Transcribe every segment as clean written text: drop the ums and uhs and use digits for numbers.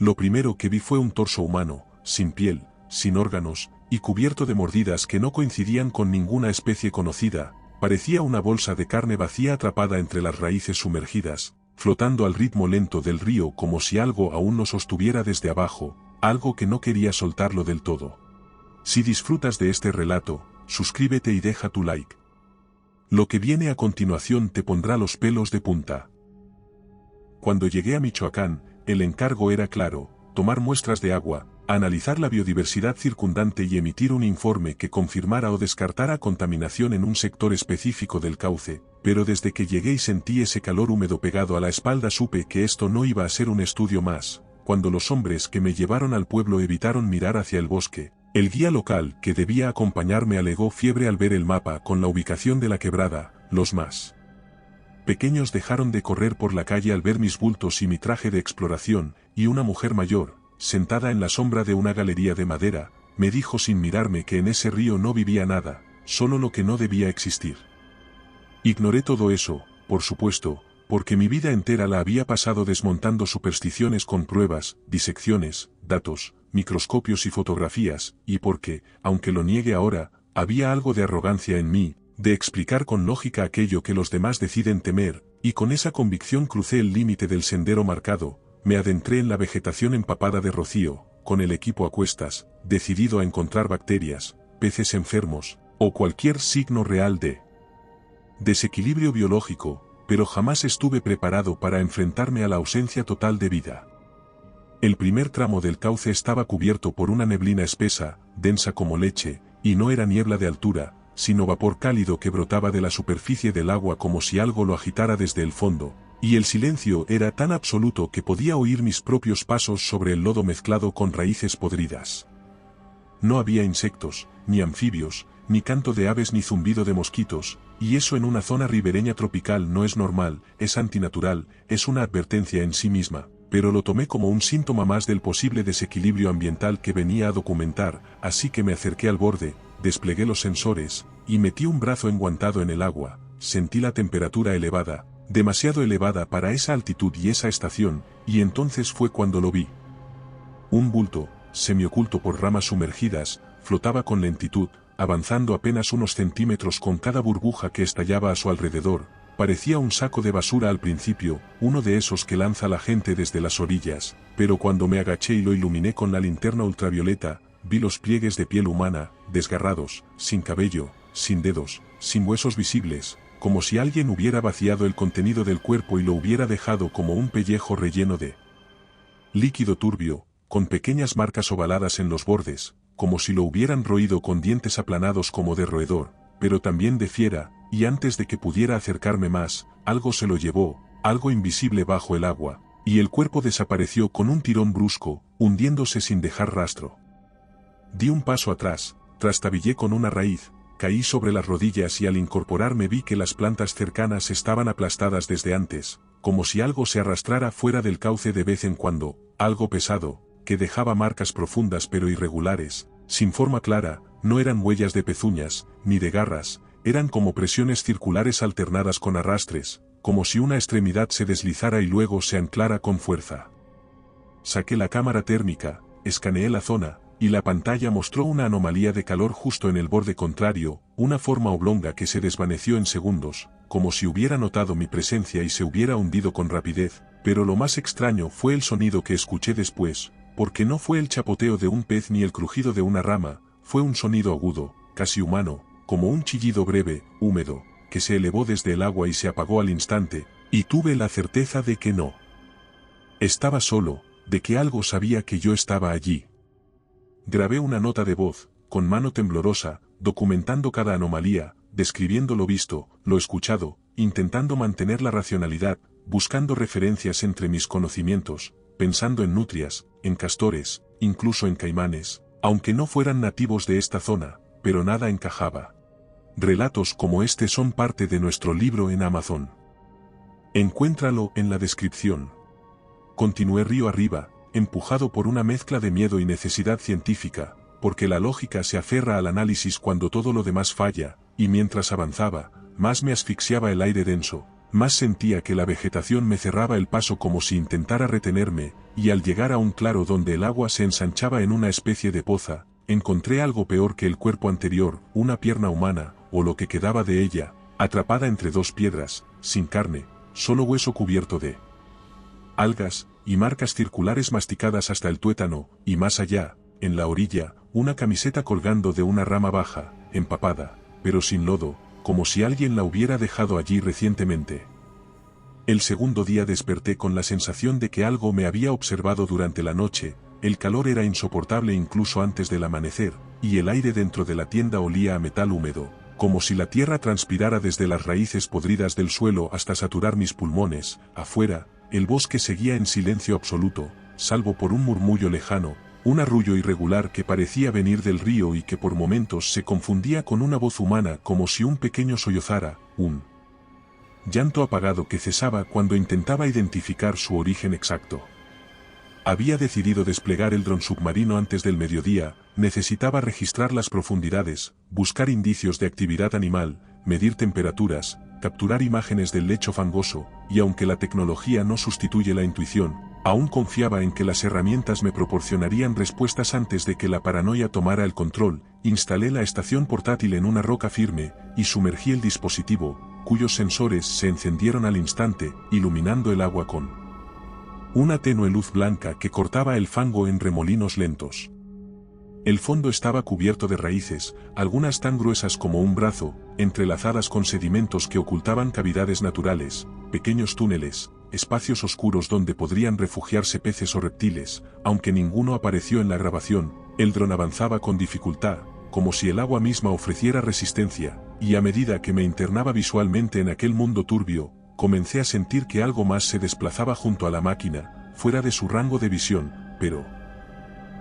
Lo primero que vi fue un torso humano, sin piel, sin órganos, y cubierto de mordidas que no coincidían con ninguna especie conocida. Parecía una bolsa de carne vacía atrapada entre las raíces sumergidas, flotando al ritmo lento del río como si algo aún nos sostuviera desde abajo, algo que no quería soltarlo del todo. Si disfrutas de este relato, suscríbete y deja tu like. Lo que viene a continuación te pondrá los pelos de punta. Cuando llegué a Michoacán, el encargo era claro: tomar muestras de agua, analizar la biodiversidad circundante y emitir un informe que confirmara o descartara contaminación en un sector específico del cauce, pero desde que llegué y sentí ese calor húmedo pegado a la espalda supe que esto no iba a ser un estudio más. Cuando los hombres que me llevaron al pueblo evitaron mirar hacia el bosque, el guía local que debía acompañarme alegó fiebre al ver el mapa con la ubicación de la quebrada. Los más pequeños dejaron de correr por la calle al ver mis bultos y mi traje de exploración, y una mujer mayor, sentada en la sombra de una galería de madera, me dijo sin mirarme que en ese río no vivía nada, solo lo que no debía existir. Ignoré todo eso, por supuesto, porque mi vida entera la había pasado desmontando supersticiones con pruebas, disecciones, datos, microscopios y fotografías, y porque, aunque lo niegue ahora, había algo de arrogancia en mí, de explicar con lógica aquello que los demás deciden temer, y con esa convicción crucé el límite del sendero marcado. Me adentré en la vegetación empapada de rocío, con el equipo a cuestas, decidido a encontrar bacterias, peces enfermos, o cualquier signo real de desequilibrio biológico, pero jamás estuve preparado para enfrentarme a la ausencia total de vida. El primer tramo del cauce estaba cubierto por una neblina espesa, densa como leche, y no era niebla de altura, sino vapor cálido que brotaba de la superficie del agua como si algo lo agitara desde el fondo. Y el silencio era tan absoluto que podía oír mis propios pasos sobre el lodo mezclado con raíces podridas. No había insectos, ni anfibios, ni canto de aves ni zumbido de mosquitos, y eso en una zona ribereña tropical no es normal, es antinatural, es una advertencia en sí misma, pero lo tomé como un síntoma más del posible desequilibrio ambiental que venía a documentar, así que me acerqué al borde, desplegué los sensores, y metí un brazo enguantado en el agua. Sentí la temperatura elevada, demasiado elevada para esa altitud y esa estación, y entonces fue cuando lo vi. Un bulto, semioculto por ramas sumergidas, flotaba con lentitud, avanzando apenas unos centímetros con cada burbuja que estallaba a su alrededor. Parecía un saco de basura al principio, uno de esos que lanza la gente desde las orillas, pero cuando me agaché y lo iluminé con la linterna ultravioleta, vi los pliegues de piel humana, desgarrados, sin cabello, sin dedos, sin huesos visibles, como si alguien hubiera vaciado el contenido del cuerpo y lo hubiera dejado como un pellejo relleno de líquido turbio, con pequeñas marcas ovaladas en los bordes, como si lo hubieran roído con dientes aplanados como de roedor, pero también de fiera, y antes de que pudiera acercarme más, algo se lo llevó, algo invisible bajo el agua, y el cuerpo desapareció con un tirón brusco, hundiéndose sin dejar rastro. Di un paso atrás, trastabillé con una raíz, caí sobre las rodillas y al incorporarme vi que las plantas cercanas estaban aplastadas desde antes, como si algo se arrastrara fuera del cauce de vez en cuando, algo pesado, que dejaba marcas profundas pero irregulares, sin forma clara. No eran huellas de pezuñas, ni de garras, eran como presiones circulares alternadas con arrastres, como si una extremidad se deslizara y luego se anclara con fuerza. Saqué la cámara térmica, escaneé la zona, y la pantalla mostró una anomalía de calor justo en el borde contrario, una forma oblonga que se desvaneció en segundos, como si hubiera notado mi presencia y se hubiera hundido con rapidez, pero lo más extraño fue el sonido que escuché después, porque no fue el chapoteo de un pez ni el crujido de una rama, fue un sonido agudo, casi humano, como un chillido breve, húmedo, que se elevó desde el agua y se apagó al instante, y tuve la certeza de que no estaba solo, de que algo sabía que yo estaba allí. Grabé una nota de voz, con mano temblorosa, documentando cada anomalía, describiendo lo visto, lo escuchado, intentando mantener la racionalidad, buscando referencias entre mis conocimientos, pensando en nutrias, en castores, incluso en caimanes, aunque no fueran nativos de esta zona, pero nada encajaba. Relatos como este son parte de nuestro libro en Amazon. Encuéntralo en la descripción. Continué río arriba, empujado por una mezcla de miedo y necesidad científica, porque la lógica se aferra al análisis cuando todo lo demás falla, y mientras avanzaba, más me asfixiaba el aire denso, más sentía que la vegetación me cerraba el paso como si intentara retenerme, y al llegar a un claro donde el agua se ensanchaba en una especie de poza, encontré algo peor que el cuerpo anterior, una pierna humana, o lo que quedaba de ella, atrapada entre dos piedras, sin carne, solo hueso cubierto de algas, y marcas circulares masticadas hasta el tuétano, y más allá, en la orilla, una camiseta colgando de una rama baja, empapada, pero sin lodo, como si alguien la hubiera dejado allí recientemente. El segundo día desperté con la sensación de que algo me había observado durante la noche, el calor era insoportable incluso antes del amanecer, y el aire dentro de la tienda olía a metal húmedo, como si la tierra transpirara desde las raíces podridas del suelo hasta saturar mis pulmones. Afuera, el bosque seguía en silencio absoluto, salvo por un murmullo lejano, un arrullo irregular que parecía venir del río y que por momentos se confundía con una voz humana como si un pequeño sollozara, un llanto apagado que cesaba cuando intentaba identificar su origen exacto. Había decidido desplegar el dron submarino antes del mediodía, necesitaba registrar las profundidades, buscar indicios de actividad animal, medir temperaturas, capturar imágenes del lecho fangoso, y aunque la tecnología no sustituye la intuición, aún confiaba en que las herramientas me proporcionarían respuestas antes de que la paranoia tomara el control. Instalé la estación portátil en una roca firme, y sumergí el dispositivo, cuyos sensores se encendieron al instante, iluminando el agua con una tenue luz blanca que cortaba el fango en remolinos lentos. El fondo estaba cubierto de raíces, algunas tan gruesas como un brazo, entrelazadas con sedimentos que ocultaban cavidades naturales, pequeños túneles, espacios oscuros donde podrían refugiarse peces o reptiles. Aunque ninguno apareció en la grabación, el dron avanzaba con dificultad, como si el agua misma ofreciera resistencia, y a medida que me internaba visualmente en aquel mundo turbio, comencé a sentir que algo más se desplazaba junto a la máquina, fuera de su rango de visión, pero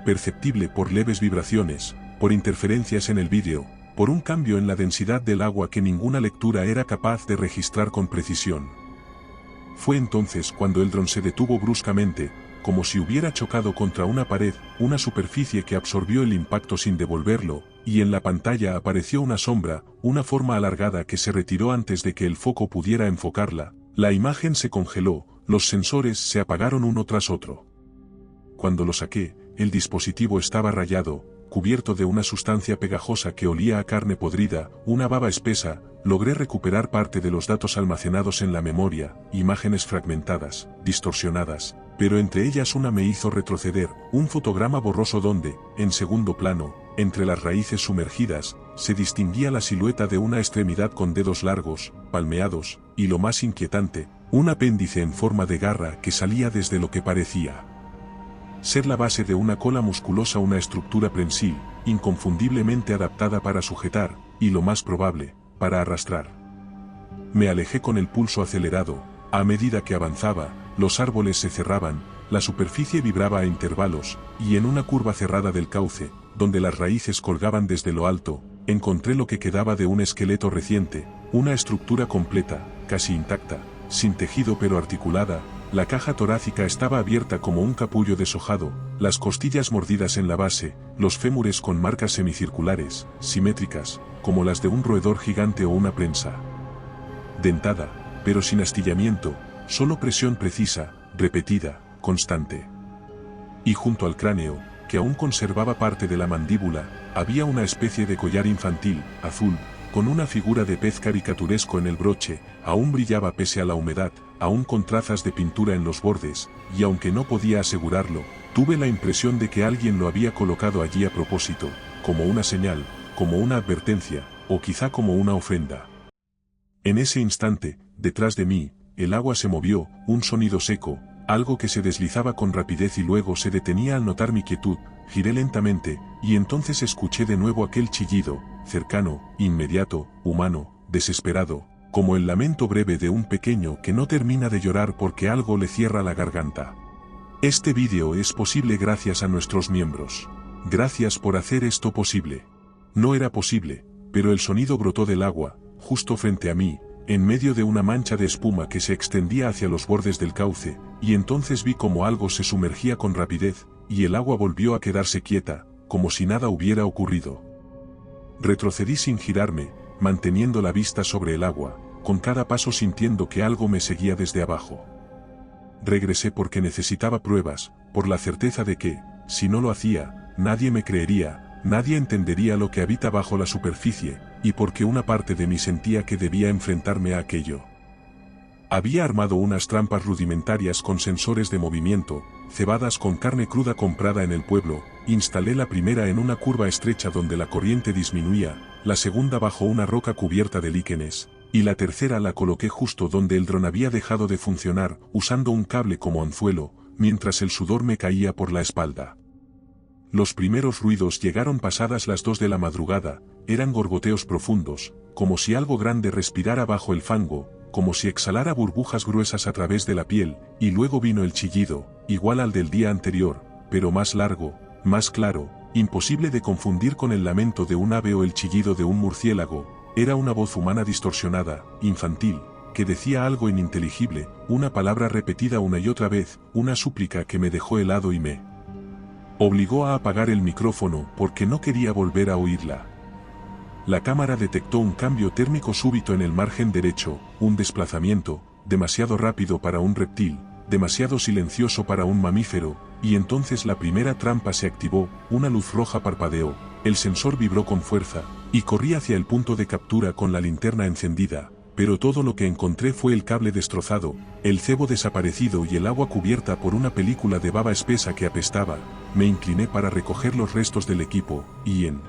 perceptible por leves vibraciones, por interferencias en el vídeo, por un cambio en la densidad del agua que ninguna lectura era capaz de registrar con precisión. Fue entonces cuando el dron se detuvo bruscamente, como si hubiera chocado contra una pared, una superficie que absorbió el impacto sin devolverlo, y en la pantalla apareció una sombra, una forma alargada que se retiró antes de que el foco pudiera enfocarla. La imagen se congeló, los sensores se apagaron uno tras otro. Cuando lo saqué, el dispositivo estaba rayado, cubierto de una sustancia pegajosa que olía a carne podrida, una baba espesa. Logré recuperar parte de los datos almacenados en la memoria, imágenes fragmentadas, distorsionadas, pero entre ellas una me hizo retroceder, un fotograma borroso donde, en segundo plano, entre las raíces sumergidas, se distinguía la silueta de una extremidad con dedos largos, palmeados, y lo más inquietante, un apéndice en forma de garra que salía desde lo que parecía ser la base de una cola musculosa, una estructura prensil, inconfundiblemente adaptada para sujetar, y lo más probable, para arrastrar. Me alejé con el pulso acelerado. A medida que avanzaba, los árboles se cerraban, la superficie vibraba a intervalos, y en una curva cerrada del cauce, donde las raíces colgaban desde lo alto, encontré lo que quedaba de un esqueleto reciente, una estructura completa, casi intacta, sin tejido pero articulada. La caja torácica estaba abierta como un capullo deshojado, las costillas mordidas en la base, los fémures con marcas semicirculares, simétricas, como las de un roedor gigante o una prensa dentada, pero sin astillamiento, solo presión precisa, repetida, constante. Y junto al cráneo, que aún conservaba parte de la mandíbula, había una especie de collar infantil, azul, con una figura de pez caricaturesco en el broche. Aún brillaba pese a la humedad, aún con trazas de pintura en los bordes, y aunque no podía asegurarlo, tuve la impresión de que alguien lo había colocado allí a propósito, como una señal, como una advertencia, o quizá como una ofrenda. En ese instante, detrás de mí, el agua se movió, un sonido seco, algo que se deslizaba con rapidez y luego se detenía al notar mi quietud. Giré lentamente, y entonces escuché de nuevo aquel chillido, cercano, inmediato, humano, desesperado, como el lamento breve de un pequeño que no termina de llorar porque algo le cierra la garganta. Este vídeo es posible gracias a nuestros miembros. Gracias por hacer esto posible. No era posible, pero el sonido brotó del agua, justo frente a mí, en medio de una mancha de espuma que se extendía hacia los bordes del cauce, y entonces vi como algo se sumergía con rapidez, y el agua volvió a quedarse quieta, como si nada hubiera ocurrido. Retrocedí sin girarme, manteniendo la vista sobre el agua, con cada paso sintiendo que algo me seguía desde abajo. Regresé porque necesitaba pruebas, por la certeza de que, si no lo hacía, nadie me creería, nadie entendería lo que habita bajo la superficie, y porque una parte de mí sentía que debía enfrentarme a aquello. Había armado unas trampas rudimentarias con sensores de movimiento, cebadas con carne cruda comprada en el pueblo, instalé la primera en una curva estrecha donde la corriente disminuía, la segunda bajo una roca cubierta de líquenes, y la tercera la coloqué justo donde el dron había dejado de funcionar, usando un cable como anzuelo, mientras el sudor me caía por la espalda. Los primeros ruidos llegaron pasadas las 2 de la madrugada, eran gorgoteos profundos, como si algo grande respirara bajo el fango, como si exhalara burbujas gruesas a través de la piel, y luego vino el chillido, igual al del día anterior, pero más largo, más claro, imposible de confundir con el lamento de un ave o el chillido de un murciélago. Era una voz humana distorsionada, infantil, que decía algo ininteligible, una palabra repetida una y otra vez, una súplica que me dejó helado y me obligó a apagar el micrófono porque no quería volver a oírla. La cámara detectó un cambio térmico súbito en el margen derecho, un desplazamiento, demasiado rápido para un reptil, demasiado silencioso para un mamífero, y entonces la primera trampa se activó, una luz roja parpadeó, el sensor vibró con fuerza, y corrí hacia el punto de captura con la linterna encendida, pero todo lo que encontré fue el cable destrozado, el cebo desaparecido y el agua cubierta por una película de baba espesa que apestaba. Me incliné para recoger los restos del equipo, y en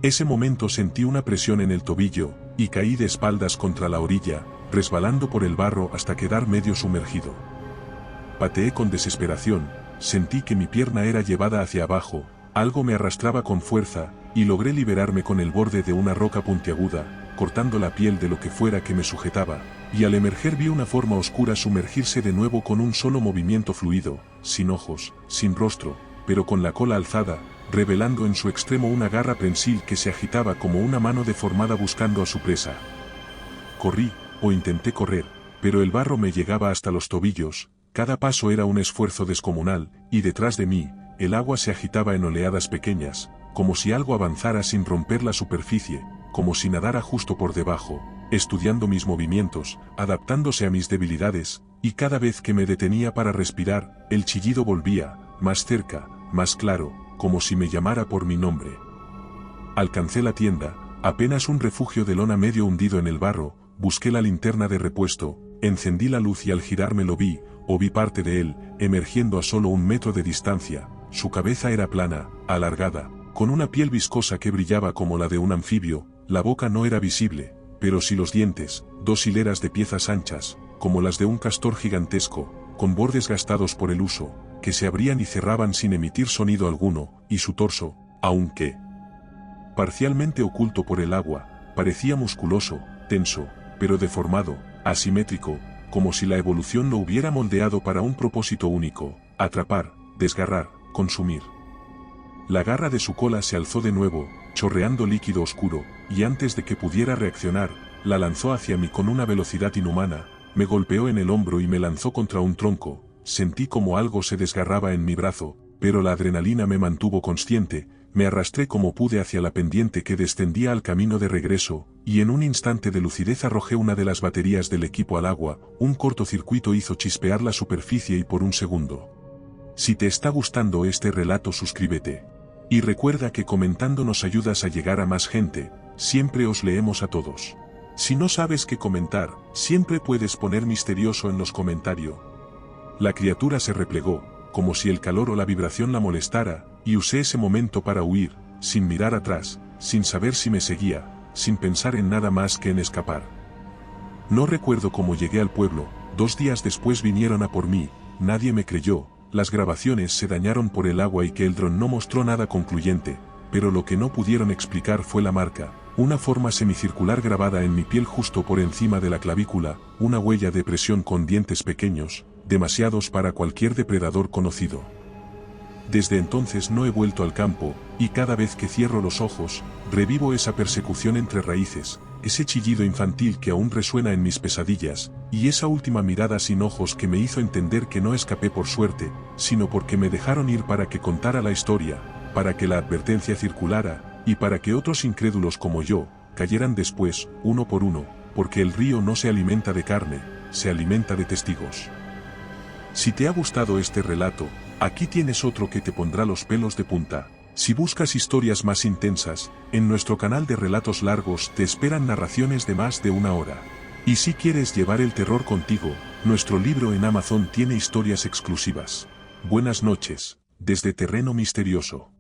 ese momento sentí una presión en el tobillo, y caí de espaldas contra la orilla, resbalando por el barro hasta quedar medio sumergido. Pateé con desesperación, sentí que mi pierna era llevada hacia abajo, algo me arrastraba con fuerza, y logré liberarme con el borde de una roca puntiaguda, cortando la piel de lo que fuera que me sujetaba, y al emerger vi una forma oscura sumergirse de nuevo con un solo movimiento fluido, sin ojos, sin rostro, pero con la cola alzada, revelando en su extremo una garra prensil que se agitaba como una mano deformada buscando a su presa. Corrí, o intenté correr, pero el barro me llegaba hasta los tobillos, cada paso era un esfuerzo descomunal, y detrás de mí, el agua se agitaba en oleadas pequeñas, como si algo avanzara sin romper la superficie, como si nadara justo por debajo, estudiando mis movimientos, adaptándose a mis debilidades, y cada vez que me detenía para respirar, el chillido volvía, más cerca, más claro, como si me llamara por mi nombre. Alcancé la tienda, apenas un refugio de lona medio hundido en el barro, busqué la linterna de repuesto, encendí la luz y al girarme lo vi, o vi parte de él, emergiendo a solo 1 metro de distancia. Su cabeza era plana, alargada, con una piel viscosa que brillaba como la de un anfibio, la boca no era visible, pero sí los dientes, 2 hileras de piezas anchas, como las de un castor gigantesco, con bordes gastados por el uso, que se abrían y cerraban sin emitir sonido alguno, y su torso, aunque parcialmente oculto por el agua, parecía musculoso, tenso, pero deformado, asimétrico, como si la evolución lo hubiera moldeado para un propósito único: atrapar, desgarrar, consumir. La garra de su cola se alzó de nuevo, chorreando líquido oscuro, y antes de que pudiera reaccionar, la lanzó hacia mí con una velocidad inhumana, me golpeó en el hombro y me lanzó contra un tronco. Sentí como algo se desgarraba en mi brazo, pero la adrenalina me mantuvo consciente, me arrastré como pude hacia la pendiente que descendía al camino de regreso, y en un instante de lucidez arrojé una de las baterías del equipo al agua. Un cortocircuito hizo chispear la superficie y por un segundo. Si te está gustando este relato, suscríbete. Y recuerda que comentando nos ayudas a llegar a más gente. Siempre os leemos a todos. Si no sabes qué comentar, siempre puedes poner misterioso en los comentarios. La criatura se replegó, como si el calor o la vibración la molestara, y usé ese momento para huir, sin mirar atrás, sin saber si me seguía, sin pensar en nada más que en escapar. No recuerdo cómo llegué al pueblo. 2 días después vinieron a por mí, nadie me creyó, las grabaciones se dañaron por el agua y que el dron no mostró nada concluyente, pero lo que no pudieron explicar fue la marca, una forma semicircular grabada en mi piel justo por encima de la clavícula, una huella de presión con dientes pequeños, demasiados para cualquier depredador conocido. Desde entonces no he vuelto al campo, y cada vez que cierro los ojos, revivo esa persecución entre raíces, ese chillido infantil que aún resuena en mis pesadillas, y esa última mirada sin ojos que me hizo entender que no escapé por suerte, sino porque me dejaron ir para que contara la historia, para que la advertencia circulara, y para que otros incrédulos como yo, cayeran después, uno por uno, porque el río no se alimenta de carne, se alimenta de testigos. Si te ha gustado este relato, aquí tienes otro que te pondrá los pelos de punta. Si buscas historias más intensas, en nuestro canal de relatos largos te esperan narraciones de más de 1 hora. Y si quieres llevar el terror contigo, nuestro libro en Amazon tiene historias exclusivas. Buenas noches, desde Terreno Misterioso.